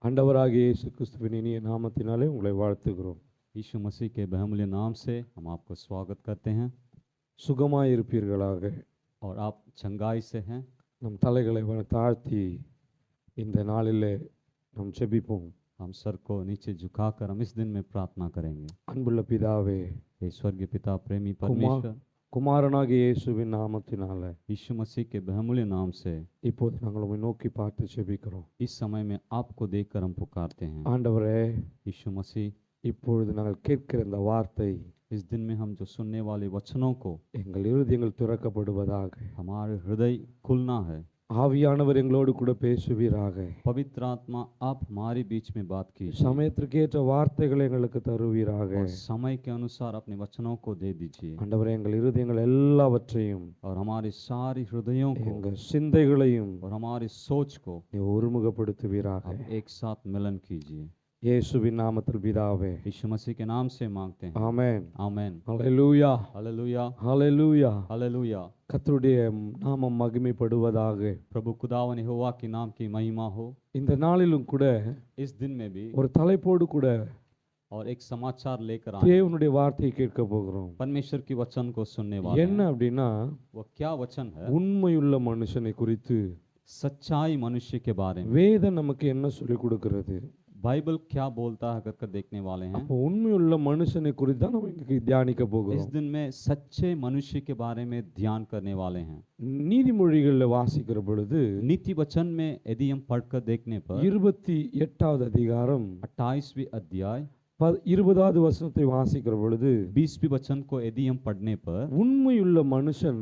ஆண்டவராகிய இயேசு கிறிஸ்துவின் இனிய நாமத்தினாலே உங்களை வாழ்த்துகிறோம். यीशु मसीह के बहुमूल्य नाम से हम आपको स्वागत करते हैं சுகமாயிருப்பீர்களாக. और आप चंगाई से हैं। நம் தலைகளை தாழ்த்தி இந்த நாளிலே நாம் ஜெபிப்போம். हम सर को नीचे झुकाकर हम इस दिन में प्रार्थना करेंगे। அன்புள்ள பிதாவே, हे स्वर्गीय पिता, प्रेमी परमेश्वर, குமாரனாகிய இயேசுவின் நாமத்தினாலே यीशु मसीह के बहुमूल्य नाम से இப்போது நாங்கள் உம்மை நோக்கி பார்த்து ஜெபிக்கிறோம். इस समय में आपको देखकर हम पुकारते हैं। ஆண்டவரே, यीशु मसीह, இப்பொழுது நாங்கள் கேட்கிற இந்த வார்த்தை इस दिन में हम जो सुनने वाले वचनों को எங்கள் இருதயங்கள் திறக்கப்படுவதாக. हमारे हृदय खुलना है। ஆவியானவர் எங்களோடு கூட பேசுவீராக. पवित्र आत्मा आप हमारे बीच में बात कीजिए சமயத்திற்கேற்ற வார்த்தைகளை எங்களுக்கு தருவீராக. और समय के अनुसार अपने वचनों को दे दीजिए ஆண்டவரே, எங்கள் இருதயங்கள் எல்லாவற்றையும் और हमारे सारे हृदयों को எங்கள் சிந்தைகளையும் और हमारी सोच को நீ ஒருமுகப்படுத்துவீராக. आप एक साथ मिलन कीजिए। இயேசுவின் நாமத்தில் பிதாவே, यीशु मसीह के नाम से मांगते हैं, ஆமென். आमेन। ஹல்லேலூயா, हालेलुया, ஹல்லேலூயா. हालेलुया। கர்த்தருடைய நாமம் மகிமைப்படுவதாக. प्रभु खुदावन यहोवा के नाम की महिमा हो। இந்த நாளிலும் கூட इस दिन में भी ஒரு தலைப்போடு கூட और एक समाचार लेकर आए, தேவனுடைய வார்த்தையை கேட்க போகிறோம். परमेश्वर की वचन को सुनने वाले என்ன हैं। அப்படின்னா, वो क्या वचन है? உண்மையுள்ள மனுஷனை குறித்து सच्चाई मनुष्य के बारे में வேதம் நமக்கு என்ன சொல்லிக் கொடுக்கிறது. बाइबल क्या बोलता है कर देखने वाले हैं। அப்போ உண்மையுள்ள மனுஷனை குறித்து தான் நம்ம இன்னைக்கு தியானிக்க इस போகிறோம். दिन में सच्चे मनुष्य के बारे में ध्यान करने वाले हैं। நீதிமொழிகளில் வாசிக்கிற பொழுது नीति वचन में यदि हम पढ़कर देखने पर 28வது அதிகாரம் 28वीं अध्याय 20வது வசனத்தை வாசிக்கிற பொழுது 20वीं वचन को यदि हम पढ़ने पर உண்மையுள்ள மனுஷன்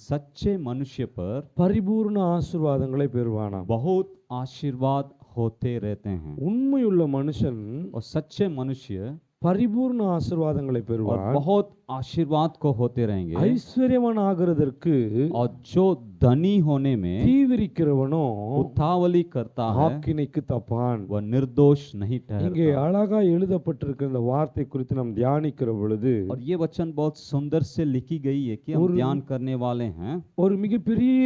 सच्चे मनुष्य पर பரிபூர்ண ஆசீர்வாதங்களை பெறுவானாம். बहुत आशीर्वाद होते रहते हैं। உண்மையுள்ள மனுஷன் और सच्चे मनुष्य பரிபூர்ண ஆசீர்வாதங்களை और பெறுவான். बहुत आशीर्वाद को होते रहेंगे। ஐஸ்வர்யவான் ஆகிறதற்கு और जो धनी होने में தீவிரிக்கிறவனோ उतावली करता है ஆக்கினைக்கு தப்பான். वह निर्दोष नहीं இங்கே ठहरता। அழகா எழுதப்பட்டிருக்கிற இந்த வார்த்தை குறித்து நாம் தியானிக்கிற பொழுது और ये वचन बहुत सुंदर से लिखी गई है कि हम और- ध्यान करने वाले हैं। ஒரு மிகப்பெரிய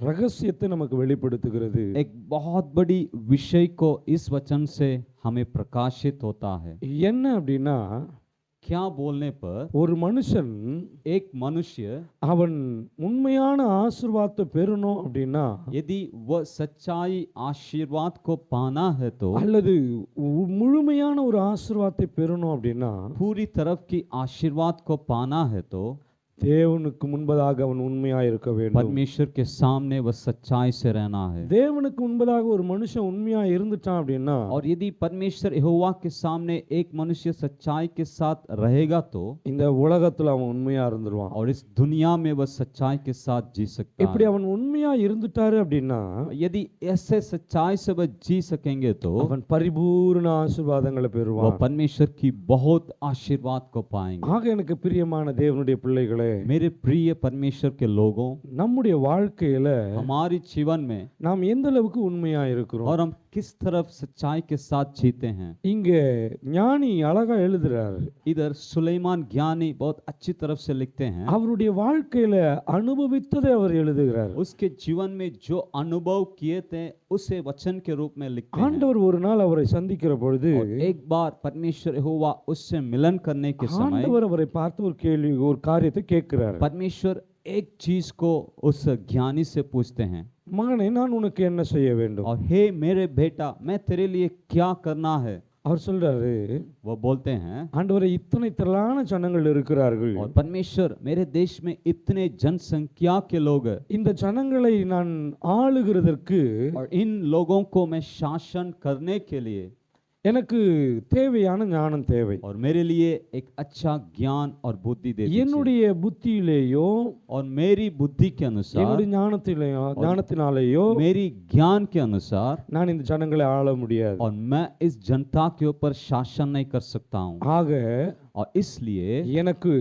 ரகசியத்தை நமக்கு வெளிப்படுத்துகிறது. एक बहुत बड़ी विषय को इस वचन से हमें प्रकाशित होता है। என்ன அப்படின்னா, क्या बोलने पर ஒரு மனுஷன் एक मनुष्य அவன் உண்மையான ஆசீர்வாதத்தை பெறணும் அப்படின்னா, यदि वह सच्चाई आशीर्वाद को पाना है तो அல்லது முழுமையான ஒரு ஆசீர்வாதத்தை பெறணும் அப்படின்னா, पूरी तरफ की आशीर्वाद को पाना है तो தேவனுக்கு முன்பதாக அவன் உண்மையா இருக்க வேண்டும். परमेश्वर के सामने वह सच्चाई से रहना है। தேவனுக்கு முன்பதாக ஒரு மனுஷன் உண்மையா இருந்துட்டான் அப்படின்னா, और यदि परमेश्वर यहोवा के सामने एक मनुष्य सच्चाई के साथ रहेगा तो இந்த உலகத்துல அவன் உண்மையா இருந்துருவான். और इस दुनिया में वह सच्चाई के साथ जी सकता இப்படி है। அவன் உண்மையா இருந்துட்டாரு அப்படின்னா, यदि ऐसे सच्चाई से वह जी सकेंगे तो அவன் பரிபூர்ண ஆசீர்வாதங்களை वह பெறுவான். परमेश्वर की बहुत आशीर्वाद को पाएंगे। ஆக எனக்கு பிரியமான தேவனுடைய பிள்ளைகளே, मेरे प्रिय परमेश्वर के लोगों, நம்முடைய வாழ்க்கையில हमारे जीवन में நாம் எந்த அளவுக்கு உண்மையா இருக்கிறோம். और हम किस तरफ सच्चाई के साथ जीते हैं। இங்க ஞானி அழகா எழுதுறாரு. इधर सुलेमान ज्ञानी बहुत अच्छी तरफ से लिखते हैं। அவருடைய வாழ்க்கையில அனுபவித்ததை அவர் எழுதுகிறார். उसके जीवन में जो अनुभव किए थे उसे वचन के रूप में लिखते हैं। ஆண்டவர் ஒரு நாள் அவரை சந்திக்கிற பொழுது और एक बार परमेश्वर यहोवा उससे मिलन करने के समय ஆண்டவர் அவரை பார்த்து ஒரு கேள்வி, ஒரு காரியத்தை கேட்கிறார். परमेश्वर एक चीज को उस ज्ञानी से पूछते हैं, மகனே, நான் உனக்கு என்ன செய்ய வேண்டும்? और हे मेरे बेटा, मैं तेरे लिए क्या करना है। அவர் சொல்றாரு, वो बोलते हैं, ஆண்டவரே, இத்தனை திரளான ஜனங்கள் இருக்கிறார்கள். और परमेश्वर मेरे देश में इतने जनसंख्या के लोग हैं, இந்த ஜனங்களை நான் ஆளுகிறதற்கு और इन लोगों को मैं शासन करने के लिए எனக்கு தேவையான ஞானம் தேவை. और मेरे लिए एक अच्छा ज्ञान और बुद्धि दे दीजिए। என்னுடைய புத்தியிலேயோ और मेरी बुद्धि के अनुसार, என்னுடைய ஞானத்தினாலேயோ मेरी ज्ञान के अनुसार நான் இந்த ஜனங்களை ஆள முடியாது. और मैं इस जनता के ऊपर शासन नहीं कर सकता हूँ। ஆக और इसलिए எனக்கு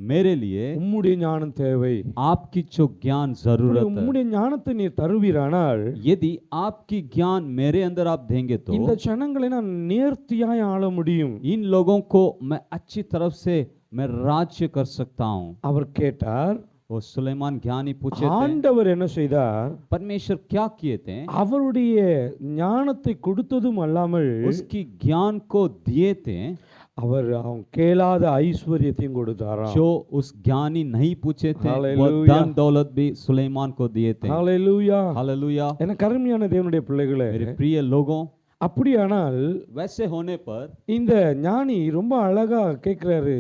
मेरे लिए உம்முடைய ஞானம் தேவை. आपकी जो ज्ञान जरूरत है, உம்முடைய ஞானத்தை நீர் தருவீரானால் यदि आपकी ज्ञान मेरे अंदर आप देंगे तो இந்த ஜனங்களை நான் நேர்த்தியாய் ஆள முடியும். इन लोगों को मैं अच्छी तरफ से मैं राज्य कर सकता हूँ। அவர் கேட்டார், वो सुलेमान ज्ञानी पूछे थे, ஆண்டவர் என்ன செய்தார்? परमेश्वर क्या किए थे? அவருடைய ஞானத்தை கொடுத்ததும் அல்லாமல் उसकी ज्ञान को दिए थे அவர் அவன் கேளாத ஐஸ்வர்யத்தையும் கொடுத்தாராம். जो उस ज्ञानी नहीं पूछे थे, वो हालेलुया। धन दौलत भी सुलेमान को दिए थे। ஹalleluya. हालेलुया। எனக்கு அருமையான தேவனுடைய பிள்ளைகளே, मेरे प्रिय लोगों, அப்படியானால் वैसे होने पर இந்த ஞானி ரொம்ப அழகா கேட்கிறாரு,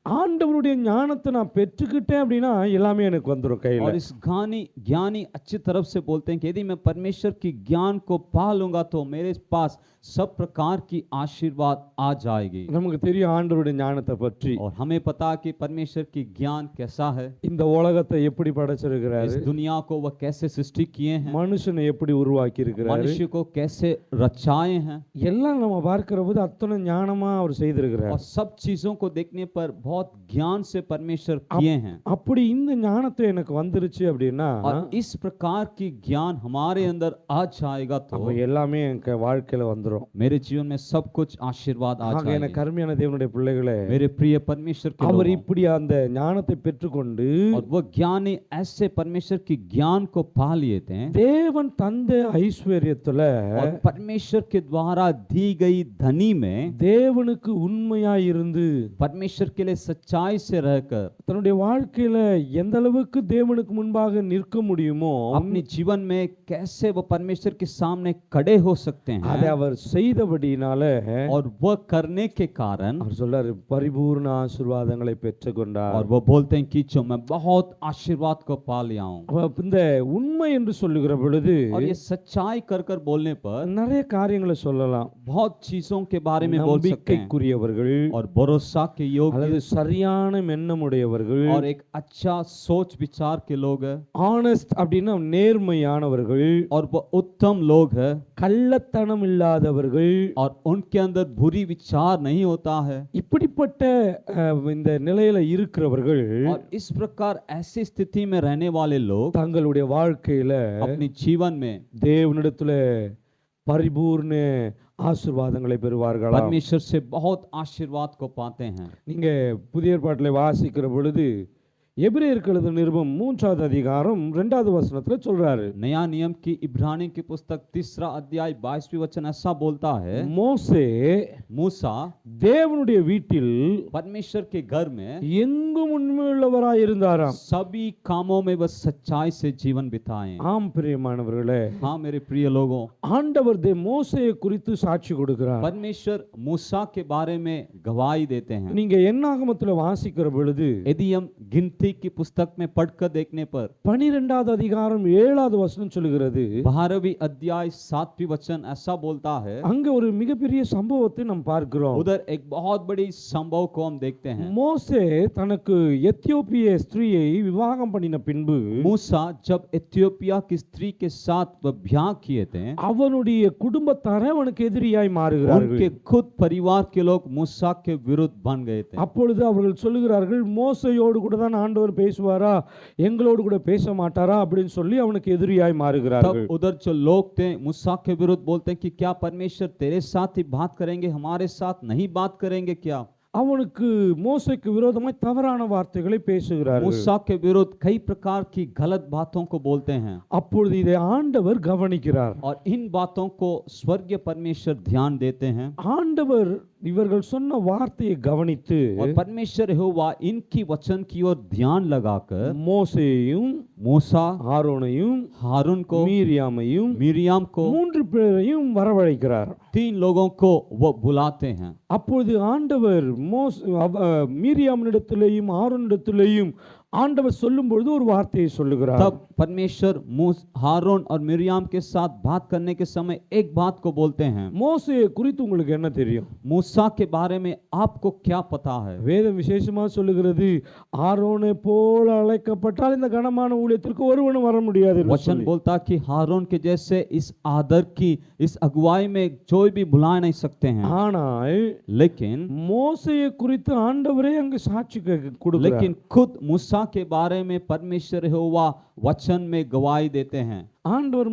ஆண்டவருடைய ஞானத்தை நான் பெற்றுக்கிட்டேன் அப்படின்னா எல்லாமே எனக்கு வந்துரும் கையில. और इस ज्ञानी अच्छी तरफ से बोलते हैं कि यदि मैं परमेश्वर की ज्ञान को पा लूंगा तो मेरे पास सब प्रकार की आशीर्वाद आ जाएगी। நமக்கு தெரியும் ஆண்டவருடைய ஞானத்தை பற்றி. और हमें पता कि परमेश्वर की ज्ञान कैसा है, இந்த உலகத்தை எப்படி படைச்சிருக்கிறாரு, इस दुनिया को वह कैसे सृष्टि किए हैं, மனுஷனை எப்படி உருவாக்கி இருக்கிறாரு, मनुष्य को कैसे रचाए हैं, எல்லாம் நம்ம பார்க்கிற போது அத்தனை ஞானமா அவர் செய்திருக்கிறார். और सब चीजों को देखने पर बहुत ज्ञान से परमेश्वर किए हैं। அப்படி இந்த ஞானத்தை எனக்கு வந்துருச்சு அப்படின்னா और इस प्रकार की ज्ञान हमारे अंदर आ जाएगा तो அப்ப எல்லாமே என் வாழ்க்கையில வந்துரும். मेरे जीवन में सब कुछ आशीर्वाद आ ஆக जाएगा। எனக்கு அருமையான தேவனுடைய பிள்ளைகளே, मेरे प्रिय परमेश्वर के அவர் लोगों, இப்படி அந்த ஞானத்தை பெற்றுக்கொண்டு और वो ज्ञानी ऐसे परमेश्वर की ज्ञान को पा लिए थे, தேவன் தந்த ஐஸ்வர்யத்துல और परमेश्वर के द्वारा दी गई धनी में தேவனுக்கு உண்மையா இருந்து परमेश्वर के लिए सच्चाई से रहकर தன்னுடைய வாழ்க்கையில எந்த அளவுக்கு தேவனுக்கு முன்பாக நிற்க முடியுமோ अपने जीवन में कैसे वो परमेश्वर के सामने खड़े हो सकते அதை हैं, அவர் செய்தபடினால और वह करने के कारण, அவர் சொல்றாரு பரிபூர்ண ஆசீர்வாதங்களை பெற்றுக்கொண்டார். और वो बोलते हैं कि जो मैं बहुत आशीर्वाद को पा लिया हूँ। அப்ப இந்த உண்மை என்று சொல்லுகிற பொழுது और ये सच्चाई कर बोलने पर நிறைய காரியங்களை சொல்லலாம். बहुत चीजों के बारे में बोल सकते हैं, நம்பிக்கைக்குரியவர்கள், और भरोसा के அல்லது योग्य, சரியான எண்ணமுடையவர்கள், और एक अच्छा सोच विचार के लोग हैं, ஆனஸ்ட் அப்படின்னா நேர்மையானவர்கள், और वो उत्तम लोग हैं, கள்ளத்தனம் இல்லாதவர்கள், और उनके अंदर बुरी विचार नहीं होता है। இப்படிப்பட்ட இந்த நிலையில இருக்கிறவர்கள் और इस प्रकार ऐसी स्थिति में रहने वाले लोग தங்களுடைய வாழ்க்கையில अपने जीवन में தேவனிடத்துல பரிபூர்ண ஆசீர்வாதங்களை பெறுவார்களாம். परमेश्वर से बहुत आशीर्वाद को पाते हैं। நீங்க புதிய ஏற்பாட்டிலே வாசிக்கிற பொழுது எபிரேயருக்கு எழுதின நிருபம் 3வது அதிகாரம் 2வது வசனத்துல சொல்றாரு, नया नियम की इब्रानी की पुस्तक 3 अध्याय 22 वचन ऐसा बोलता है, மோசே मूसा தேவனுடைய வீட்டில் परमेश्वर के घर में எங்கும் உண்மையுள்ளவராய் இருந்தாராம். सभी कामों में वह सच्चाई से जीवन बिताए। ஆம் பிரியமானவர்களே, हाँ मेरे प्रिय लोगों, ஆண்டவர் மோசேயை குறித்து சாட்சி கொடுக்கிறார். परमेश्वर मूसा के बारे में गवाही देते हैं। நீங்க என்னாகமத்துல வாசிக்கிற பொழுது यदि हम गिनती की पुस्तक में पढ़कर देखने पर 12வது அதிகாரம் 7வது வசனம் சொல்லுகிறது, 12वीं अध्याय 7वीं वचन ऐसा बोलता है, அங்க ஒரு மிகப்பெரிய சம்பவத்தை நாம் பார்க்கிறோம். उधर एक बहुत बड़ी संभव को हम देखते हैं। மோசே தனக்கு எத்தியோப்பிய ஸ்திரீயை விவாகம் பண்ணின பின்பு मूसा जब एथियोपिया की स्त्री के साथ वह ब्याह किए थे, அவனுடைய குடும்பத்தார் அவனுக்கு எதிரியாய் மாறுகிறார்கள். उनके खुद परिवार के लोग मूसा के विरुद्ध बन गए थे। அப்பொழுது அவர்கள் சொல்லுகிறார்கள், மோசையோடு கூட தான் ஆண்டவர் பேசுவாரா, எங்களோடு கூட பேச மாட்டாரா அப்படின்னு சொல்லி அவனுக்கு எதிரியாய் மாறுகிறார்கள். तब उधर जो लोग थे मूसा के विरुद्ध बोलते हैं कि क्या परमेश्वर तेरे साथ ही बात करेंगे, हमारे साथ नहीं बात करेंगे क्या? அவனுக்கு மோசேக்கு விரோதமாய் தவறான வார்த்தைகளை பேசுகிறார்கள். मूसा के विरुद्ध कई प्रकार की गलत बातों को बोलते हैं, அப்பொழுது இதை ஆண்டவர் கவனிக்கிறார். और इन बातों को स्वर्गीय परमेश्वर ध्यान देते हैं। ஆண்டவர் இவர்கள் சொன்ன வார்த்தையை கவனித்து और परमेश्वर यहोवा इनकी वचन की ओर ध्यान लगाकर மோசேயையும் मूसा, ஆரோனையும் हारून को, மீரியாமையும் मिरियाम को, 3 பேரையும் வரவழைக்கிறார். 3 लोगों को वो बुलाते हैं। அப்பொழுது ஆண்டவர் மீரியாமினிடத்திலேயும் ஆரோனிடத்திலேயும் ஆண்டவர் சொல்லும் பொழுது ஒரு வார்த்தையை சொல்லுகிறார். तब परमेश्वर हारून और मिरियाम के साथ बात करने के समय एक बात को बोलते हैं। மோசேயை குறித்து உங்களுக்கு என்ன தெரியும்? मूसा के बारे में आपको क्या पता है? வேதம் விசேஷமா சொல்லுகிறது, ஆரோனை போல அழைக்கப்பட்டால் இந்த கனமான ஊழியத்திற்கு ஒருவனும் வர முடியாது என்று वचन சொல்லி. बोलता कि हारून के जैसे इस आदर की इस अगुवाई में कोई भी बुला नहीं सकते हैं। ஆனால் लेकिन மோசேயை குறித்து ஆண்டவரே அங்கு சாட்சி கொடுக்கிறார். खुद मूसा के बारे में परमेश्वर यहोवा वचन में गवाही देते हैं। ஆண்டவர்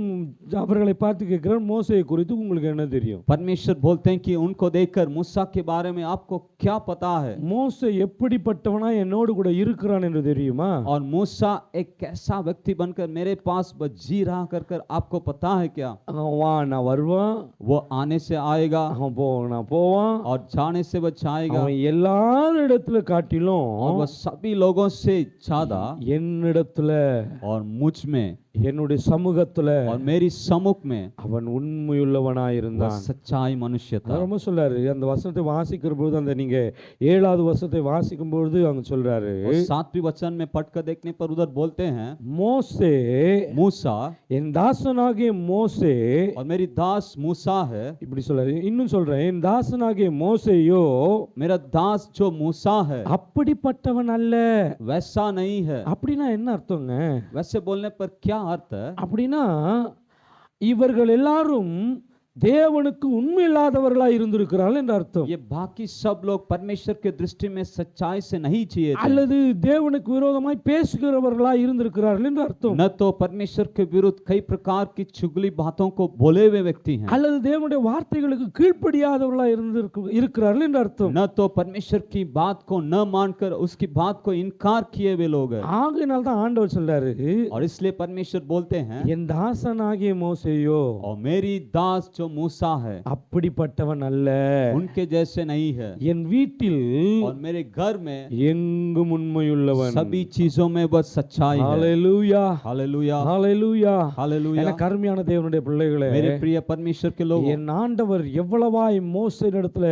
அவர்களை பார்த்து கேட்கிறார், மோசேயை குறித்து உங்களுக்கு என்ன தெரியும்? परमेश्वर बोलते हैं कि उनको देखकर मूसा के बारे में आपको क्या पता है? மோசே எப்படிப்பட்டவனா என்னோடு கூட இருக்கிறான் என்று தெரியுமா? और मूसा एक कैसा व्यक्ति बनकर मेरे पास बस जी रहा कर कर आपको पता है क्या? அவன் வானா வருவான், वो आने से आएगा அவன் போனா போவான், और जाने से वो जाएगा, அவன் எல்லாரிடத்துல காட்டிலும் और वह सभी लोगों से ज्यादा என்னிடத்துல और मुझ में என்னுடைய சமூகத்துல और मेरी सम्मुख में அவன் உண்மையுள்ளவனா वह இருந்தான். सच्चाई मनुष्य था। ரொம்ப சொல்றாரு. அந்த வசனத்தை வாசிக்கிற பொழுது, அந்த நீங்க 7வது வசனத்தை வாசிக்கும் பொழுது அங்க சொல்றாரு, और 7वीं वचन में पढ़कर देखने पर उधर बोलते हैं, மோசே मूसा என் தாசனாகிய மோசே, और मेरी दास मूसा है, இப்படி சொல்றாரு. இன்னும் சொல்றேன், என் தாசனாகிய மோசேயோ मेरा दास जो मूसा है அப்படிப்பட்டவன் அல்ல. वैसा नहीं है। அப்படின்னா என்ன அர்த்தங்க? वैसे बोलने पर क्या अर्थ है? அப்படின்னா இவர்கள் எல்லாரும் தேவனுக்கு உண்மை இல்லாதவர்களா இருந்திருக்கிறார்கள் என்று அர்த்தம். ये बाकी सब लोग परमेश्वर के दृष्टि में सच्चाई से नहीं जिए थे, அல்லது தேவனுக்கு விரோதமாய் பேசுகிறவர்களா இருந்திருக்கிறார்கள் என்று அர்த்தம். न तो परमेश्वर के विरुद्ध कई प्रकार की चुगली बातों को बोले हुए व्यक्ति हैं, அல்லது தேவனுடைய வார்த்தைகளுக்கு கீழ்ப்படியாதவர்களா இருக்கிறார்கள் என்று அர்த்தம். न तो परमेश्वर की बात को न मानकर उसकी बात को इनकार किए हुए लोग हैं। ஆகையினால தான் ஆண்டவர் சொல்றாரு, और इसलिए परमेश्वर बोलते हैं, என் தாசனாகிய மோசேயோ और मेरी दास जो मूसा है அப்படிப்பட்டவன் அல்ல. उनके जैसे नहीं है, என் வீட்டில் और मेरे घर में எங்கும் உண்மையுள்ளவன். सभी चीजों में बस सच्चाई है। ஹalleluya, हालेलुया, ஹalleluya. हालेलुया। எனக்கு அருமையான தேவனுடைய பிள்ளைகளே, मेरे प्रिय परमेश्वर के लोग, என் ஆண்டவர் எவ்வளவாய் மோசேயிடத்துல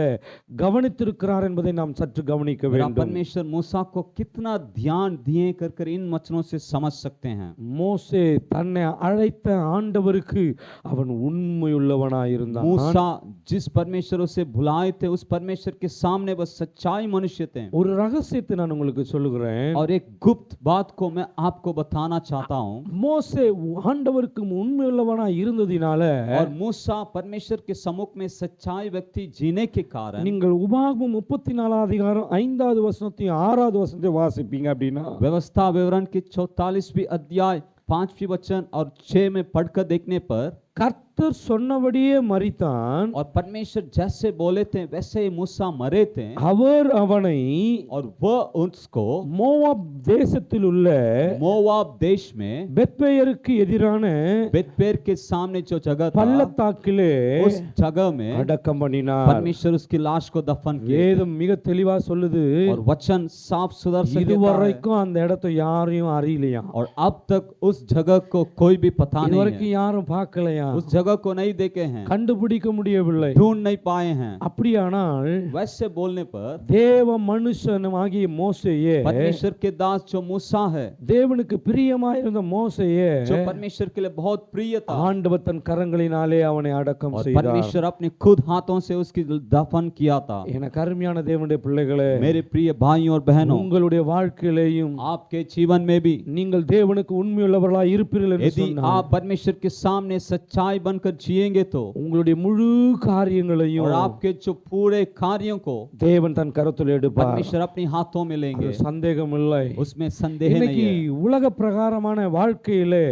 கவனித்திருக்கிறார் என்பதை நாம் சற்று கவனிக்க मेरा வேண்டும். परमेश्वर मूसा को कितना ध्यान दिए कर कर इन वचनों से समझ सकते हैं। மோசே தன்னை அழைத்த ஆண்டவருக்கு அவன் உண்மையுள்ளவனாய் இருந்தான். मूसा जिस परमेश्वर उसे बुलाए थे उस परमेश्वर के सामने बस सच्चाई मनुष्य थे। ஒரு ரகசியத்தை நான் உங்களுக்கு சொல்லுகிறேன். और एक गुप्त बात को मैं आपको बताना चाहता हूँ। மோசே ஆண்டவருக்கு உண்மையுள்ளவனாய் இருந்ததினால और मूसा परमेश्वर के सम्मुख में सच्चाई व्यक्ति जीने के कारण, நீங்கள் உபாகமம் 34 அதிகாரம் 5வது வசனத்தையும் 6வது வசனத்தையும் வாசிப்பீங்க அப்படின்னா, व्यवस्था विवरण की 44वीं अध्याय 5वीं वचन और 6 में पढ़कर देखने पर, கர்த்தர் சொன்னபடியே மரித்தான், और परमेश्वर जैसे बोले थे वैसे ही मूसा मरे थे, அவர் அவனை और वह उसको மோவாப் தேசத்தில் உள்ள मोवाब देश में பெத்பேயருக்கு எதிரான बेतपेर के सामने जो जगह था பள்ளத்தாக்கிலே उस जगह में அடக்கம் பண்ணினார். परमेश्वर उसकी लाश को दफन किया। வேதம் மிக தெளிவா சொல்லுது, और वचन साफ सुथरा से कहता है, இதுவரைக்கும் அந்த இடத்தை யாரையும் அறியலையா, और अब तक उस जगह को कोई भी पता नहीं இதுவரைக்கும் है, யாரும் பார்க்கலையா, उस जगह को नहीं देखे हैं, கண்டுபிடிக்க முடியவில்லை. ढूंढ नहीं पाए हैं। அப்படியானால் वैसे बोलने पर தேவ மனுஷனாகிய மோசேயே, परमेश्वर के दास जो मूसा है, தேவனுக்கு பிரியமாயிருந்த மோசேயே, जो परमेश्वर के लिए बहुत प्रिय था, ஆண்டவர் தன் கரங்களினாலே அவனை அடக்கம் और செய்தார். परमेश्वर अपने खुद हाथों से उसकी दफन किया था। எனக்கு அருமையான தேவனுடைய பிள்ளைகளே, मेरे प्रिय भाइयों और बहनों, உங்களுடைய வாழ்க்கையிலேயும் आपके जीवन में भी நீங்கள் தேவனுக்கு உண்மையுள்ளவர்களாய் இருப்பீர்கள் என்று यदि சொன்னார், आप परमेश्वर के सामने सच्चाई बनकर जिएंगे तो, உங்களுடைய முழு காரியங்களையும் और आपके जो पूरे कार्यों को தேவன் தன் கரத்தில் எடுப்பார். परमेश्वर अपने हाथों में लेंगे, அது சந்தேகம் இல்லை. उसमें संदेह இன்னைக்கு नहीं है। உலக பிரகாரமான வாழ்க்கையிலே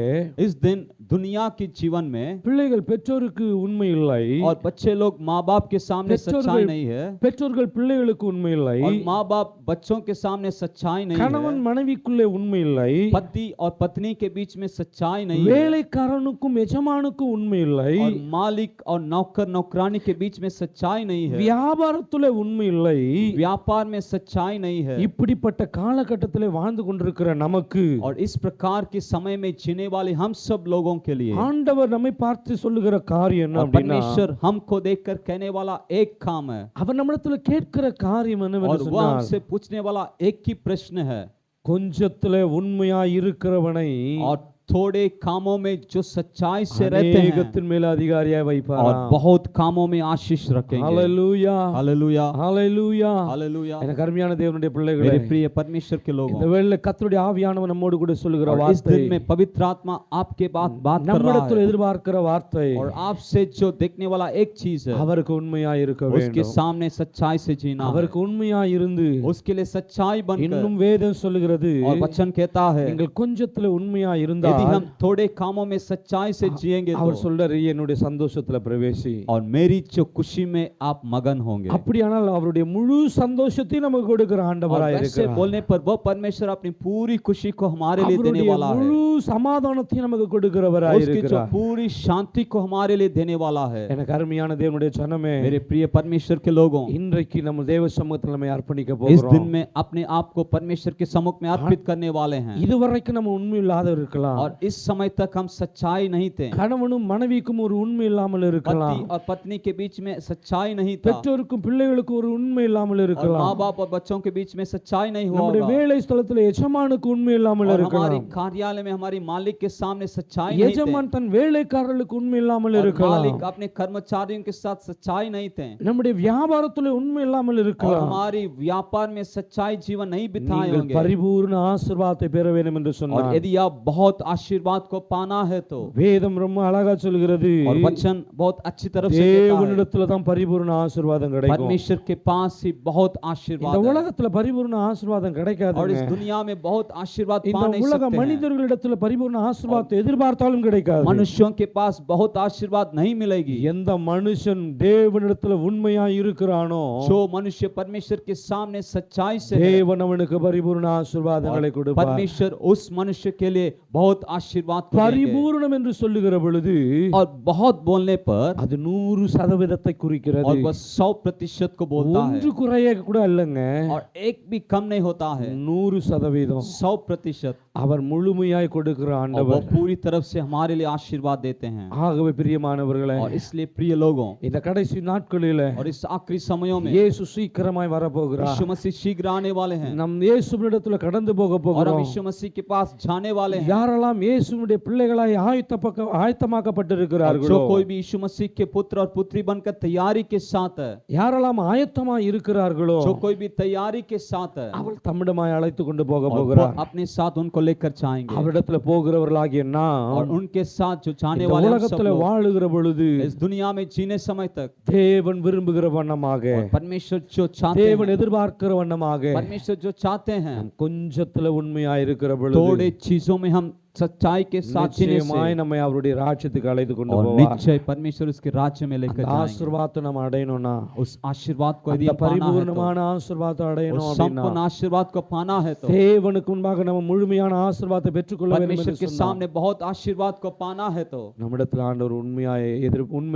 इस दिन दुनिया के जीवन में பிள்ளைகள் பெற்றோருக்கு உண்மை இல்லை, और बच्चे लोग माँ बाप के सामने सच्चाई नहीं है, பெற்றோர்கள் பிள்ளைகளுக்கு உண்மை இல்லை, और माँ बाप बच्चों के सामने सच्चाई नहीं கணவன் है, மனைவிக்குள்ளே உண்மை இல்லை, पति और पत्नी के बीच में सच्चाई नहीं है, வேலைக்காரனுக்கும் எஜமானுக்கும் உண்மை இல்லை, और मालिक और नौकर नौकरानी के बीच में सच्चाई नहीं है, வியாபாரத்திலே உண்மை இல்லை. व्यापार में सच्चाई नहीं है। இப்படிப்பட்ட காலகட்டத்திலே வாழ்ந்து கொண்டிருக்கிற நமக்கு और इस प्रकार के समय में जीने वाले हम सब लोगों के लिए ஆண்டவர் நம்மை பார்த்து சொல்லுகிற காரியம் என்ன और அப்படின்னா, परमेश्वर हमको देखकर कहने वाला एक काम है, அவர் நம்மிடத்துல கேட்கிற காரியம் और என்னவென்று वह சொன்னால், हमसे पूछने वाला एक ही प्रश्न है, கொஞ்சத்திலே உண்மையாய் இருக்கிறவனை और थोड़े कामों में जो सच्चाई से रहते हैं அநேகத்தின் மேல் அதிகாரியாய் और வைப்பாராம். बहुत कामों में आशीष रखेंगे। ஹalleluya, हालेलुया, ஹalleluya. हालेलुया। எனக்கு அருமையான தேவனுடைய பிள்ளைகளே, मेरे प्रिय परमेश्वर के இந்த लोगों, வேளையிலே கர்த்தருடைய ஆவியானவர் நம்மோடு கூட சொல்லுகிற और इस வார்த்தை, दिन में पवित्र आत्मा आपके बात कर रहा நம்மிடத்தில் है, எதிர்பார்க்கிற வார்த்தை, और आपसे जो देखने वाला एक चीज है, அவருக்கு உண்மையாய் இருக்க उसके வேண்டும். सामने सच्चाई से जीना है, அவருக்கு உண்மையாய் இருந்து, उसके लिए सच्चाई बनकर, இன்னும் வேதம் சொல்லுகிறது, और वचन कहता है, நீங்கள் கொஞ்சத்திலே உண்மையாய் இருந்தால் இருக்கிறார் हम थोड़े कामों में सच्चाई से जिएंगे அவர் तो சொல்றாரு என்னுடைய சந்தோஷத்துல பிரவேசி. और मेरी जो खुशी में आप मगन होंगे। அப்படியானால் அவருடைய முழு சந்தோஷத்தையும் நமக்கு கொடுக்கிற और ஆண்டவராய் वैसे இருக்கிறார். बोलने पर वो परमेश्वर अपनी पूरी खुशी को हमारे लिए देने அவருடைய वाला है। முழு சமாதானத்தையும் நமக்கு கொடுக்கிறவராய் उसकी जो இருக்கிறார். पूरी शांति को हमारे लिए देने वाला है। எனக்கு அருமையான தேவனுடைய ஜனமே, मेरे प्रिय परमेश्वर के लोगों, இன்றைக்கு நம்ம தேவ சமூகத்தில் நம்ம அர்ப்பணிக்க इस போகிறோம். दिन में अपने आप को परमेश्वर के सम्मुख में अर्पित करने वाले हैं। இதுவரைக்கும் நம்ம உண்மை இல்லாத இருக்கலாம். और इस समय तक हम सच्चाई नहीं थे। கணவனும் மனைவிக்கும் ஒரு உண்மை இல்லாமல் இருக்கலாம். पति और पत्नी के बीच में सच्चाई नहीं था। பெற்றோருக்கும் பிள்ளைகளுக்கும் ஒரு உண்மை இல்லாமல் और இருக்கலாம். माँ बाप और बच्चों के बीच में सच्चाई नहीं हुआ நம்முடைய होगा। வேலை ஸ்தலத்தில் எஜமானுக்கு உண்மை இல்லாமல் और हमारी இருக்கலாம். कार्यालय में हमारी मालिक के सामने सच्चाई नहीं थे। எஜமான் தன் வேலைக்காரர்களுக்கு உண்மை இல்லாமல் और இருக்கலாம். मालिक अपने कर्मचारियों के साथ सच्चाई नहीं थे। நம்முடைய வியாபாரத்தில் உண்மை இல்லாமல் और இருக்கலாம். हमारी व्यापार में सच्चाई जीवन नहीं बिताए நீங்கள் होंगे। பரிபூர்ண ஆசீர்வாதத்தை பெற வேண்டும் என்று और சொன்னார். यदि आप बहुत आशीर्वाद को पाना है तो வேதம் ரொம்ப அழகா சொல்கிறது, और वचन बहुत अच्छी तरफ से कहता है, தேவனிடத்துல தான் பரிபூர்ண ஆசீர்வாதம் கிடைக்கும். परमेश्वर के पास ही बहुत இந்த आशीर्वाद है। உலகத்துல பரிபூர்ண ஆசீர்வாதம் और கிடைக்காதுங்க. इस दुनिया में बहुत आशीर्वाद இந்த पा नहीं உலக सकते हैं। மனிதர்களிடத்துல பரிபூர்ண ஆசீர்வாதத்தை எதிர்பார்த்தாலும் கிடைக்காது. मनुष्यों के पास बहुत आशीर्वाद नहीं मिलेगी। எந்த மனுஷன் தேவனிடத்துல உண்மையா இருக்கிறானோ जो मनुष्य परमेश्वर के सामने सच्चाई से है, தேவன் அவனுக்கு பரிபூர்ண ஆசீர்வாதங்களை கொடுப்பார். परमेश्वर उस मनुष्य के लिए बहुत आशीर्वाद को देंगे। பரிபூர்ணம் என்று சொல்லுகிற பொழுது और बहुत बोलने पर அது 100% குறிக்கிறது. और वह 100% को बोलता है। ஒன்று குறைய கூட இல்லைங்க, और एक भी कम नहीं होता है। 100%. 100%। அவர் முழுமையாய் கொடுக்கிற और वो ஆண்டவர். पूरी तरफ से हमारे लिए आशीर्वाद देते हैं। ஆகவே பிரியமானவர்களே, और इसलिए प्रिय लोगों, இந்த கடைசி நாட்களில और इस आखिरी समयों में இயேசு சீக்கிரமாய் வரப்போகிறார். यीशु मसीह शीघ्र आने वाले हैं। நம் இயேசுவினிடத்துல கடந்து போக और हम போகிறோம். यीशु मसीह के पास जाने वाले हैं। யாரெல்லாம் இயேசுவினுடைய பிள்ளைகளாய் और ஆயத்தமாக்கப்பட்டிருக்கிறார்களோ, जो कोई भी यीशु मसीह के पुत्र और पुत्री बनकर तैयारी के साथ है, யாரெல்லாம் ஆயத்தமாய் இருக்கிறார்களோ, जो कोई भी तैयारी के साथ है, அவள் தம்மிடமாய் அழைத்து கொண்டு போக और वो போகிறார். अपने साथ उनको लेकर जाएंगे। அவரிடத்துல போகிறவர்களாகிய और நாம் उनके साथ जो जाने இந்த वाले हम सब உலகத்துல लोग, வாழுகிற பொழுது इस दुनिया में जीने समय तक தேவன் விரும்புகிற வண்ணமாக, और परमेश्वर जो चाहते தேவன் हैं, எதிர்பார்க்கிற வண்ணமாக परमेश्वर जो चाहते हैं, கொஞ்சத்துல உண்மையா இருக்கிற பொழுது थोड़े चीजों में हम सच्चाई के साथ जीने நிச்சயமாய் से, நம்மை அவருடைய ராஜ்யத்துக்கு அழைத்து கொண்டு और போவார். निश्चय परमेश्वर उसके राज्य में लेकर அந்த जाएंगे। ஆசீர்வாதத்தை நம்ம அடையணும்னா, उस आशीर्वाद को यदि அந்த हम पाना है तो, பரிபூர்ணமான ஆசீர்வாதத்தை அடையணும் उस அப்படின்னா, संपूर्ण आशीर्वाद को पाना है तो, தேவனுக்கு முன்பாக நம்ம முழுமையான ஆசீர்வாதத்தை பெற்றுக்கொள்ள வேண்டும் परमेश्वर என்று के சொன்னார். सामने बहुत आशीर्वाद को पाना है तो, நம்மிடத்தில் ஆண்டவர் உண்மையை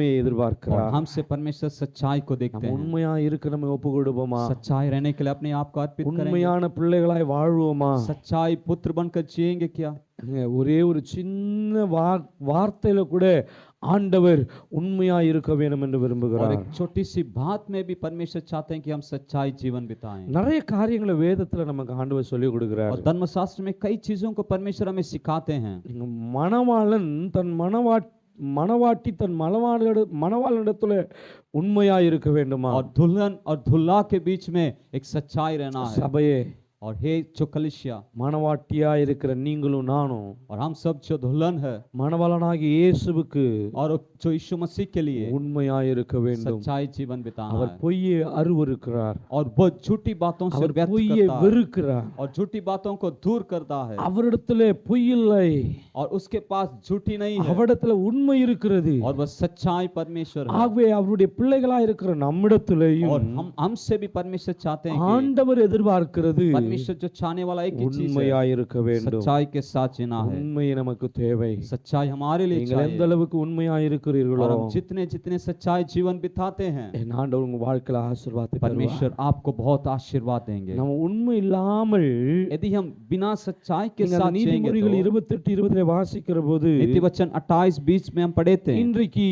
और எதிர்பார்க்கிறார். हमसे परमेश्वर सच्चाई को देखते நம்ம हैं। உண்மையா இருக்க நம்ம ஒப்பு கொடுப்போமா? सच्चाई रहने के लिए अपने आप को अर्पित करेंगे। உண்மையான பிள்ளைகளாய் வாழ்வோமா? सच्चाई पुत्र बनकर जिएंगे क्या? ஒரே ஒரு சின்ன வார்த்தையில கூட ஆண்டவர் உண்மையா இருக்க வேண்டும் என்று और விரும்புகிறார். एक छोटी सी बात में भी परमेश्वर चाहते हैं कि हम सच्चाई जीवन बिताएं। நிறைய காரியங்களை வேதத்துல நமக்கு ஆண்டவர் சொல்லி கொடுக்கிறார். और धर्मशास्त्र में कई चीजों को परमेश्वर हमें सिखाते हैं। மணவாளன் தன் மணவாட்டி தன் மணவாளனிடத்துல உண்மையா இருக்க வேண்டுமா? और दुल्हन और दुल्हा के बीच में एक सच्चाई रहना है। சபையே, और हे जो कलीसिया, மணவாட்டியா இருக்கிற நீங்களும் நானும் और हम सब जो दुल्हन है, மணவாளனாகிய இயேசுவுக்கு और जो यीशु मसीह के लिए உண்மையா இருக்க வேண்டும். सच्चाई जीवन बिताना அவர் है। பொய்யை அருவருக்கிறார். और वो झूठी बातों से அவர் व्यर्थ பொய்யை करता है, வெறுக்கிறார். और झूठी बातों को दूर करता है। அவரிடத்திலே பொய் இல்லை, और उसके पास झूठी नहीं है, அவரிடத்துல உண்மை இருக்கிறது. और वह सच्चाई परमेश्वर है। ஆகவே அவருடைய பிள்ளைகளா இருக்கிற நம்மிடத்திலேயும் और हमसे भी परमेश्वर चाहते हैं कि ஆண்டவர் எதிர்பார்க்கிறது परमेश्वर जो चाहने वाला एक ही चीज உண்மையா है, இருக்க வேண்டும். सच्चाई के साथ जीना है। உண்மை நமக்கு தேவை. सच्चाई हमारे लिए நீங்கள் எந்த चाहिए। அளவுக்கு உண்மையா இருக்கிறீர்களோ, और हम जितने जितने सच्चाई जीवन बिताते हैं, என் ஆண்டவர் உங்க வாழ்க்கையில ஆசீர்வாதத்தை தருவார். परमेश्वर आपको बहुत आशीर्वाद देंगे। நம்ம உண்மை இல்லாமல் यदि हम बिना सच्चाई के நீங்க அந்த साथ जिएंगे நீதிமொழிகள் तो, 28:20 வாசிக்கிற போது, नीति वचन 28:20 में हम पढ़े थे, இன்றைக்கு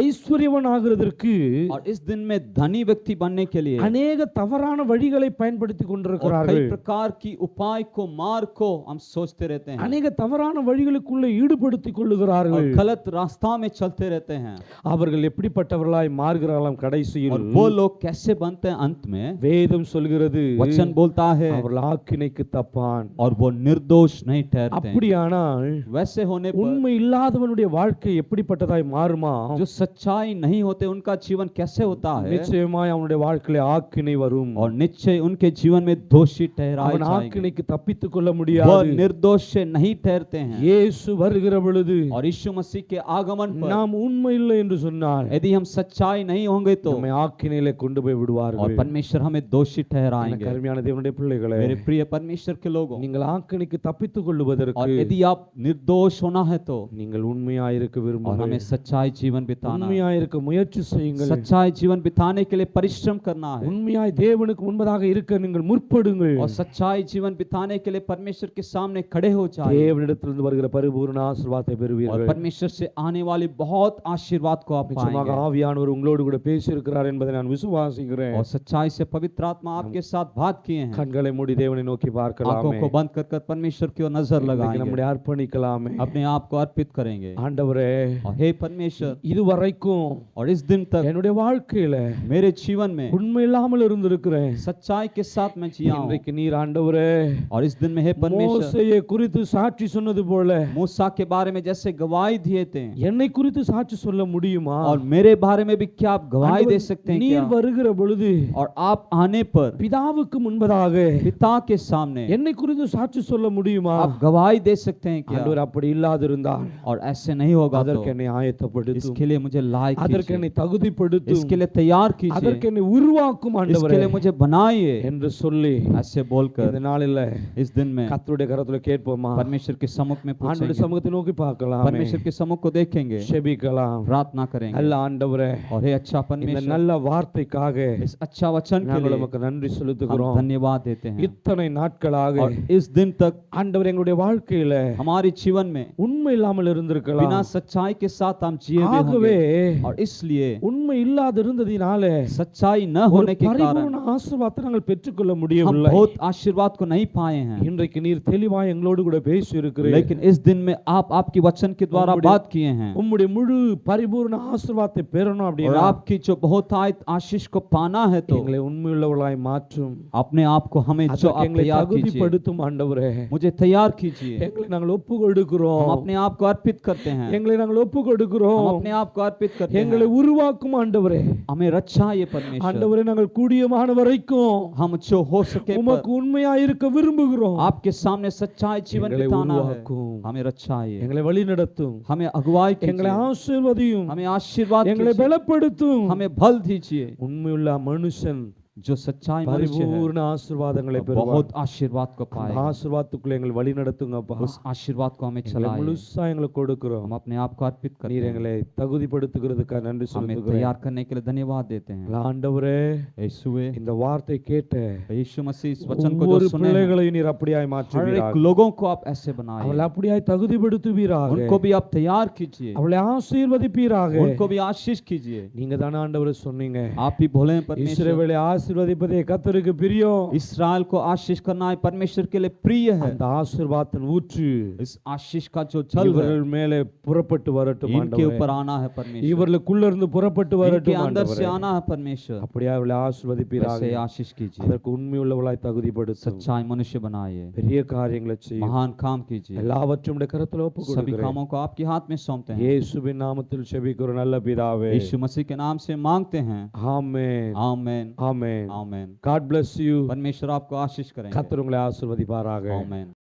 ஐஸ்வர்யவன் ஆகிறதற்கு और इस दिन में धनी व्यक्ति बनने के लिए அநேக தவறான வழிகளை பயன்படுத்தி और கொண்டிருக்கிறார்கள். कई प्रकार की उपाय को मार्ग को हम सोचते रहते हैं, அநேக தவறான வழிகளுக்குள்ள ஈடுபடுத்திக் கொள்ளுகிறார்கள். और गलत रास्ता में चलते रहते हैं। அவர்கள் எப்படிப்பட்டவர்களாய் மாறுகிறார்களாம் और கடைசியில்? वो लोग कैसे बनते हैं अंत में? வேதம் சொல்கிறது, वचन बोलता है, அவர்கள் ஆக்கினைக்கு தப்பான். और वो निर्दोष नहीं ठहरते हैं। அப்படியானால் वैसे होने पर உண்மை இல்லாதவனுடைய வாழ்க்கை எப்படிப்பட்டதாய் மாறுமா? जो सच्चाई नहीं होते उनका जीवन कैसे होता है? நிச்சயமாய் அவனுடைய வாழ்க்கையில ஆக்கினை வரும். और निश्चय उनके जीवन में दोषी ठहरेंगे। ठहराए அவன் जाएंगे, ஆக்கினைக்கு தப்பித்துக் கொள்ள वह முடியாது. निर्दोष से नहीं ठहरते हैं। இயேசு வருகிற பொழுது और यीशु मसीह के आगमन पर நாம் உண்மை இல்லை என்று சொன்னால் यदि हम सच्चाई नहीं होंगे तो நம்மை ஆக்கினையிலே கொண்டு போய் और விடுவார்கள். परमेश्वर हमें दोषी எனக்கு ठहराएंगे। அருமையான தேவனுடைய பிள்ளைகளே, मेरे प्रिय परमेश्वर के लोगों, நீங்கள் ஆக்கினைக்கு தப்பித்துக் और கொள்வதற்கு यदि आप निर्दोष होना है तो நீங்கள் உண்மையாயிருக்க और விரும்புங்கள். हमें सच्चाई जीवन बिताना है, உண்மையாயிருக்க முயற்சி செய்யுங்கள். सच्चाई जीवन बिताने के लिए परिश्रम करना है, உண்மையாய் தேவனுக்கு முன்பதாக இருக்க நீங்கள் முற்படுங்கள். और सच्चाई जीवन बिताने के लिए परमेश्वर के सामने खड़े हो जाए தேவனிடத்திலிருந்து வருகிற பரிபூர்ண ஆசீர்வாதத்தை और பெறுவீர்கள். परमेश्वर से आने वाली बहुत आशीर्वाद को आप நிச்சயமாக पाएंगे। ஆவியானவர் உங்களோடு கூட பேசி இருக்கிறார் என்பதை நான் விசுவாசிக்கிறேன். और सच्चाई से पवित्र आत्मा आपके साथ बात किए हैं। கண்களை மூடி தேவனை நோக்கி आंखों பார்க்கலாமே. को बंद कर परमेश्वर की ओर नजर இன்னைக்கு लगाएंगे, நம்முடைய அர்ப்பணிக்கலாமே. अपने आप को अर्पित करेंगे। ஆண்டவரே, और हे परमेश्वर, இதுவரைக்கும் और इस दिन तक என்னுடைய வாழ்க்கையில मेरे जीवन में உண்மை இல்லாமல் இருந்திருக்கிறேன். सच्चाई के साथ मैं जिया हूं। இன்றைக்கு நீர் ஆண்டவரே और इस दिन में हे परमेश्वर, மோசேயை குறித்து சாட்சி சொன்னது போல मूसा के बारे में जैसे गवाही दिए थे, என்னை குறித்து சாட்சி சொல்ல முடியுமா? और मेरे बारे में भी क्या आप गवाही दे सकते हैं நீர் क्या? வருகிற பொழுது और आप आने पर பிதாவுக்கு முன்பதாக पिता के सामने என்னை குறித்து சாட்சி சொல்ல முடியுமா? आप गवाही दे सकते हैं क्या? ஆண்டவர் அப்படி இல்லாதிருந்தால் और ऐसे नहीं होगा तो அதற்கு என்னை ஆயத்தப்படுத்தும். इसके लिए मुझे लायक அதற்கு कीजिए, என்னை தகுதிப்படுத்தும். इसके लिए तैयार कीजिए, அதற்கு என்னை உருவாக்கும் इसके ஆண்டவரே लिए मुझे बनाइए। என்று சொல்லி ऐसे बोलकर இந்த நாளில इस दिन में கர்த்தருடைய கரத்துல கேட்போமா? परमेश्वर के सम्मुख में ஆண்டவருடைய पूछेंगे, சமூகத்தை நோக்கி பார்க்கலாம். परमेश्वर के सम्मुख को देखेंगे, செபிக்கலாம். प्रार्थना करेंगे। நல்ல ஆண்டவரே, और हे अच्छा இந்த परमेश्वर, நல்ல வார்த்தைக்காக इस अच्छा वचन के நாங்கள் लिए உமக்கு நன்றி हम செலுத்துகிறோம். धन्यवाद देते हैं। இத்தனை நாட்களாக और इस दिन तक ஆண்டவர் எங்களுடைய வாழ்க்கையில हमारे जीवन में உண்மை இல்லாமல் बिना இருந்திருக்கலாம். सच्चाई के साथ हम जिए भी ஆகவே होंगे, और इसलिए உண்மை இல்லாத இருந்ததினாலே सच्चाई न ஒரு होने के कारण பரிபூர்ண ஆசீர்வாதத்தை நாங்கள் பெற்றுக்கொள்ள हम முடியவில்லை. बहुत आशीर्वाद को नहीं पाए हैं। இன்றைக்கு நீர் தெளிவாய் எங்களோடு கூட பேசி இருக்கிறீர். लेकिन इस दिन में आप आपकी वचन के द्वारा उम्मुடைய- बात किए हैं, உம்முடைய முழு பரிபூர்ண ஆசீர்வாதத்தை பெறணும் और அப்படின்னா आपकी जो बहुतायत आशीष को पाना है तो எங்களை உண்மையுள்ளவர்களாய் மாற்றும். अपने आप को हमें जो அதற்கு आप எங்களை तैयार कीजिए, தகுதிப்படுத்தும் ஆண்டவரே. मुझे तैयार कीजिए। எங்களை நாங்கள் ஒப்பு हम கொடுக்கிறோம். अपने आप को अर्पित करते हैं, எங்களை நாங்கள் ஒப்பு हम கொடுக்கிறோம். अपने आप को अर्पित करते எங்களை हैं। உருவாக்கும் ஆண்டவரே. हमें रक्षा ये परमेश्वर, ஆண்டவரே, நாங்கள் கூடியமான வரைக்கும் हम जो हो सके पर உமக்கு உண்மையாய் இருக்க விரும்புகிறோம். आपके सामने सच्चाई जीवन எங்களை बिताना है। உருவாக்கும். हमें रक्षा ये, எங்களை வழி நடத்தும். हमें अगुवाई எங்களை कीजिए, ஆசீர்வதியும். हमें आशीर्वाद எங்களை कीजिए, பலப்படுத்தும். हमें बल दीजिए। உண்மையுள்ள மனுஷன் जो सच्चाई मनुष्य है பரிபூர்ண ஆசீர்வாதங்களை பெறுவார். बहुत आशीर्वाद को அந்த पाएगा। ஆசீர்வாதத்துக்குள்ள எங்களை வழி நடத்துங்கப்பா. उस आशीर्वाद को हमें எங்களை चलाए, முழுசா எங்களுக்கு கொடுக்கிறோம். हम अपने आप को अर्पित करते நீர் हैं। எங்களை தகுதிப்படுத்துகிறதுக்காக நன்றி हमें செலுத்துகிறேன். तैयार करने के लिए धन्यवाद देते हैं। ஆண்டவரே, यीशुवे, இந்த வார்த்தை கேட்ட यीशु मसीह इस वचन को ஒவ்வொரு जो सुने हैं, பிள்ளைகளையும் நீர் அப்படியாய் हर एक மாற்றுவீராக. लोगों को आप ऐसे அவளை बनाइए, அப்படியாய் தகுதிப்படுத்துவீராக. उनको भी आप तैयार कीजिए, அவளை ஆசீர்வதிப்பீராக. उनको भी आशीष कीजिए। நீங்க தானே ஆண்டவரே சொன்னீங்க, आप ही बोले हैं परमेश्वर, இஸ்ரவேலை ஆசீர்வதிப்பதே கர்த்தருக்கு பிரியம். इसराइल को आशीष करना है परमेश्वर के लिए प्रिय है। அந்த ஆசீர்வாதத்தின் ஊற்று इस आशीष का जो जल है இவர்கள் மேலே புறப்பட்டு வரட்டும் इनके ஆண்டவரே. ऊपर आना है परमेश्वर, இவர்களுக்குள்ள இருந்து புறப்பட்டு इनके வரட்டும் अंदर से ஆண்டவரே. आना है परमेश्वर। அப்படியே அவளை ஆசீர்வதிப்பீராக. ऐसे आशीष कीजिए, அதற்கு உண்மையுள்ளவளாய் தகுதிப்படுத்தும். सच्चाई मनुष्य बनाइए, பெரிய காரியங்களை செய்யும். महान काम कीजिए। எல்லாவற்றையும் உம்முடைய கரத்தில் ஒப்பு सभी கொடுக்கிறேன். कामों को आपके हाथ में सौंपते हैं। இயேசுவின் நாமத்தில் செபிக்கிறோம் நல்ல பிதாவே. यीशु मसीह के नाम से मांगते हैं, ஆமென். आमेन, ஆமென். आमेन। God bless you. परमेश्वर आपको आशीष करेंगे, கர்த்தர் உங்களை ஆசீர்வதிப்பாராக. आमेन।